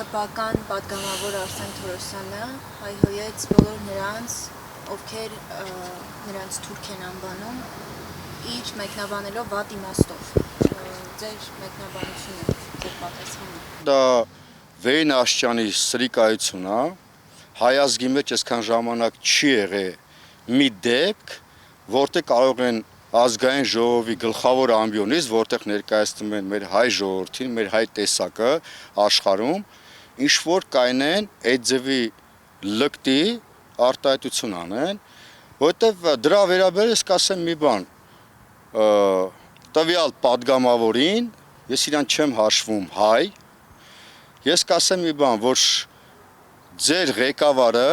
Սեփական պատգամավոր Արսեն Թորոսյանը հայհոյեց բոլոր նրանց, ովքեր նրանց թուրք են անվանում, իր մեկնաբանելով վատ իմաստով։ Ձեր մեկնաբանությունը, ձեր պատասխանը։ Դա Վեյն Աշճանի սրիկայություն է, հայ ազգի մեջ այսքան ժամանակ չի եղել մի դեպք, որտեղ կարող են ազգային ժողովի գլխավոր ամբիոնից, որտեղ ներկայացնում են մեր հայ ժողովրդին, մեր հայ տեսակը աշխարհում, ինչ որ կայնեն այդ ձևի լկտի արտահայտություն անեն, որտեղ դրա վերաբերյալ ես կասեմ մի բան, տվյալ պատգամավորին, ես իրան չեմ հաշվում հայ, ես կասեմ մի բան, որ ձեր ղեկավարը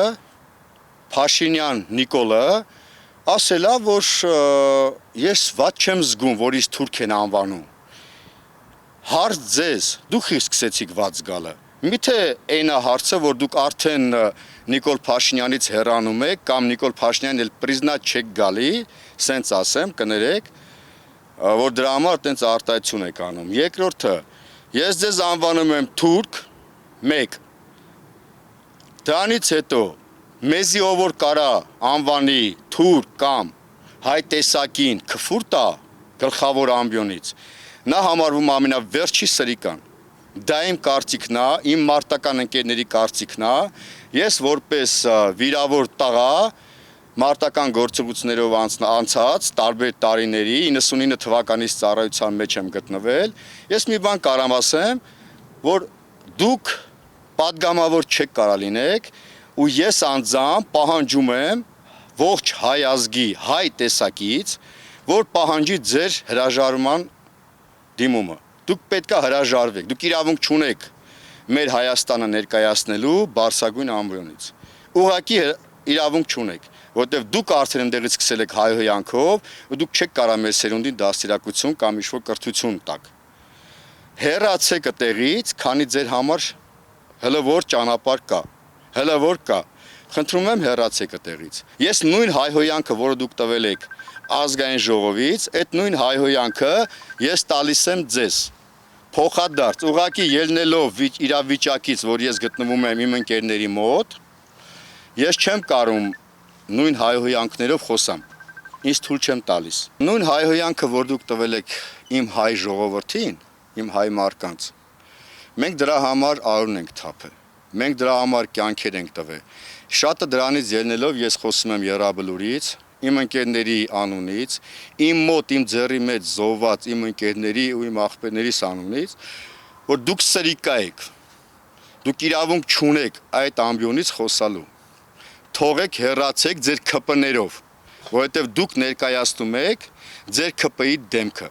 Փաշինյան Նիկոլը ասել է, որ ես ված չեմ զգում, որ ինձ թուրք են անվանում։ Հարց ձեզ, դուք սկսեցիք ված գալը։ Միթե այն է հարցը, որ դուք արդեն Նիկոլ Փաշինյանից հեռանում եք, կամ Նիկոլ Փաշինյանն էլ պրիզնա չեք գալի, սենց ասեմ, կներեք, որ դրա համար տենց արտահայտություն եք անում։ Երկրորդը, ես ձեզ անվանում եմ թուրք, մեկ։ Դրանից հետո մեզի ով որ կարա անվանի թուրք կամ հայ տեսակին քֆուր տա գլխավոր ամբիոնից, նա համարվում ամենավերջի սրիկան։ Դա իմ կարծիքն է, իմ մարտական ընկերների կարծիքն է, ես որպես վիրավոր տղա մարտական գործողություններով անցած տարբեր տարիների 99 թվականից ծառայության մեջ եմ գտնվել, ես մի բան կարամ ասեմ, որ դուք պատգամավոր չեք կարա լինեք, ու ես անձամբ պահանջում եմ ողջ հայ ազգի, հայ տեսակից, որ պահանջի ձեր հրաժարման դիմումը։ Դուք պետքա հրաժարվեք, դուք իրավունք չունեք մեր Հայաստանը ներկայացնելու Բարսագույն ամբիոնից։ Ուղղակի իրավունք չունեք, որտեղ դուք արդեն ընդեղից սկսել եք հայհոյանքով, ու դուք չեք կարող մեր սերունդին դաստիարակություն կամ ինչ-որ կրթություն տաք։ Հեռացեք այդտեղից, քանի ձեր համար հələ որ ճանապարհ կա, հələ որ կա։ Խնդրում եմ հեռացեք այդտեղից։ Ես նույն հայհոյանքը, որը դուք տվել եք ազգային ժողովից, այդ նույն հայհոյանքը ես տալիս եմ ձեզ։ Փոխադարձ, ուղղակի ելնելով իրավիճակից, որ ես գտնվում եմ իմ ընկերների մոտ, ես չեմ կարում նույն հայհոյանքներով խոսամ։ Ինձ թույլ չեմ տալիս։ Նույն հայհոյանքը, որ դուք տվել եք իմ հայ ժողովրդին, իմ հայ մարկանց, մենք դրա համար արուն ենք թափել։ Մենք դրա համար կյանքեր ենք տվել։ Շատը դրանից ելնելով ես խոսում եմ Եռաբլուրից, իմ ընկերների անունից, իմ մոտ, իմ ձեռի մեջ զոհված իմ ընկերների ու իմ աղբերներիս անունից, որ դուք սրիկա եք, դուք իրավունք չունեք այդ ամբիոնից խոսալու։ Թողեք հեռացեք ձեր ՔՊ-ներով, որովհետև դուք ներկայացնում եք ձեր ՔՊ-ի դեմքը։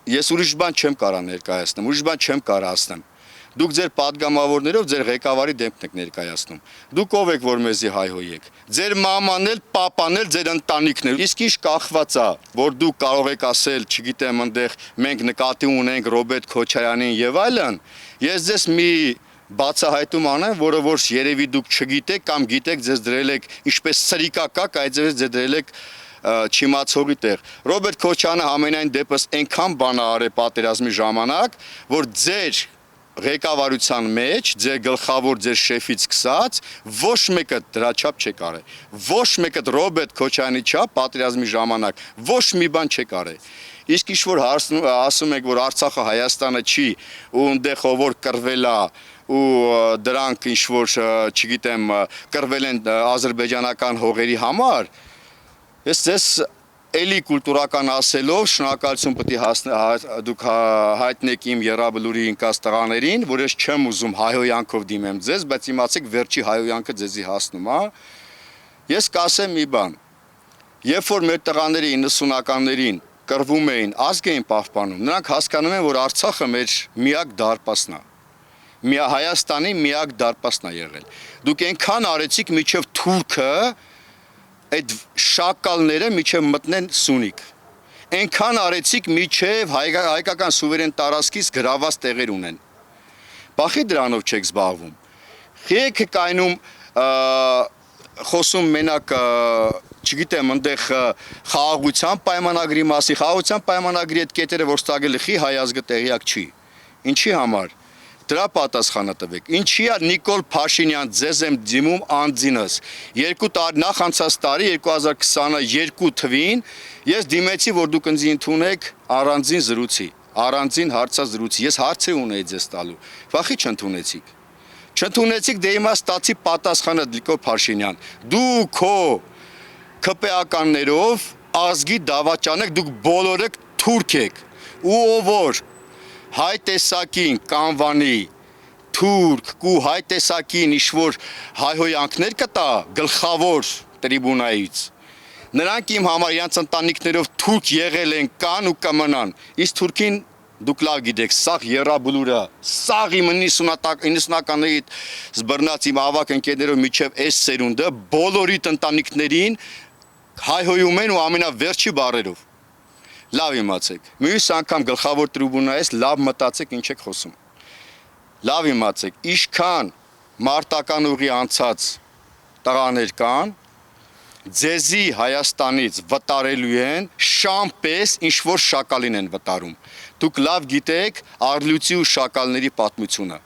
Ես ուրիշ բան չեմ կարա ներկայացնեմ, ուրիշ բան չեմ կարա ասնեմ։ Դուք ձեր պատգամավորներով ձեր ղեկավարի դեմքն եք ներկայացնում։ Դուք ով եք, որ մեզի հայհոյեք։ Ձեր մաման էլ, պապան էլ, ձեր ընտանիքն էլ։ Իսկ ինչ կախված է, որ դուք կարող եք ասել, չգիտեմ, այնտեղ մենք նկատի ունենք Ռոբերտ Քոչարյանին եւ այլն։ Ես ձեզ մի բացահայտում անեմ, որը որ երևի դուք չգիտեք կամ գիտեք, ձեզ դրել եք ինչպես սրիկա կակ, այդպես ձեզ դրել եք չիմացողի տեղ։ Ռոբերտ Քոչարյանը ամենայն դեպս այնքան բան արել պատերազմի ժամանակ, որ ձեր ղեկավարության մեջ, ձեր գլխավոր, ձեր շեֆից սկսած, ոչ մեկը դրա չափ չեք արել։ Ոչ մեկը Ռոբերտ Քոչարյանի չափ պատերազմի ժամանակ ոչ մի բան չեք արել։ Իսկ ինչ որ ասում եք, որ Արցախը Հայաստանը չի, ու այնտեղ ով որ կռվել է, ու դրանք ինչ որ, չգիտեմ, կռվել են ադրբեջանական հողերի համար, ես ձեզ էլի կուլտուրական ասելով շնորհակալություն պետք է դուք հայտնեք իմ Եռաբլուրի ինքած տղաներին, որ ես չեմ ուզում հայհոյանքով դիմեմ ձեզ, բայց իմացեք վերջի հայհոյանքը ձեզի հասնում է։ Ես կասեմ մի բան։ Երբ որ մեր տղաները 90-ականներին կռվում էին, ազգ էին պահպանում, նրանք հասկանում են, որ Արցախը մեր միակ դարպասն է։ Հայաստանի միակ դարպասն է եղել։ Դուք այնքան արեցիք միջև թուրքը այդ շակալները միջև մտնեն Սունիկ։ Այնքան արեցիք միջև հայկական սուվերեն տարածքից գրաված տեղեր ունեն։ Բախի դրանով չեք զբաղվում։ Եք կայնում խոսում մենակ, չգիտեմ, այնտեղ խաղաղության պայմանագրի մասի, խաղաղության պայմանագրի այդ կետերը, որ ստագել է հայ ազգը տեղյակ չի։ Ինչի համար։ Դրա պատասխանը տվեք։ Ինչի՞ է Նիկոլ Փաշինյան ձեզ եմ դիմում անձինս։ 2 տարի նախ անցած տարի 2022 թվին ես դիմեցի, որ դուք ինձ ընդունեք առանձին զրույցի, առանձին հարցազրույցի։ Ես հարց ունեի ձեզ տալու։ Վախի չընդունեցիք։ Չընդունեցիք, դե հիմա ստացի պատասխանը Նիկոլ Փաշինյան։ Դու քո ԿՊԱ-ականներով ազգի դավաճան եք, դուք բոլորը թուրք եք։ Ու ով որ հայ տեսակին կանվանի թուրք ու հայ տեսակին ինչ-որ հայհոյանքներ կտա գլխավոր տրիբունայից, նրանք իմ համար իրենց ընտանիքներով թուրք եղել են, կան ու կմնան, իսկ թուրքին դուք լավ գիտեք, սաղ եռաբլուրը, սաղ իմ 90-ականների զբռնած իմ ավակ ընկերներով միջև այս սերունդը բոլորիդ ընտանիքներին հայհոյում են ու ամենավերջի բառերով։ Լավ իմացեք, մյուս անգամ գլխավոր տրիբունայից լավ մտածեք ինչ եք խոսում։ Լավ իմացեք, ինչքան մարտական ուղի անցած տղաներ կան, ձեզի Հայաստանից վտարելու են շամպես ինչ-որ շակալին են վտարում։ Դուք լավ գիտեք Արլույցի ու շակալների պատմությունը։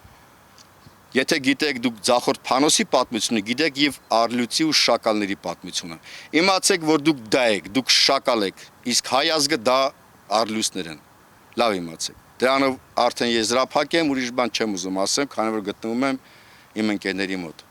Եթե գիտեք դուք Ձախորդ Փանոսի պատմությունը, գիտեք եւ Արլույցի ու շակալների պատմությունը։ Իմացեք, որ դուք դա եք, դուք շակալ եք, իսկ հայ ազգը դա Արլույցներ են։ Լավ իմացեք։ Դրանով արդեն եզրափակ եմ, ուրիշ բան չեմ ուզում ասեմ, քանի որ գտնվում եմ իմ ընկերների մոտ։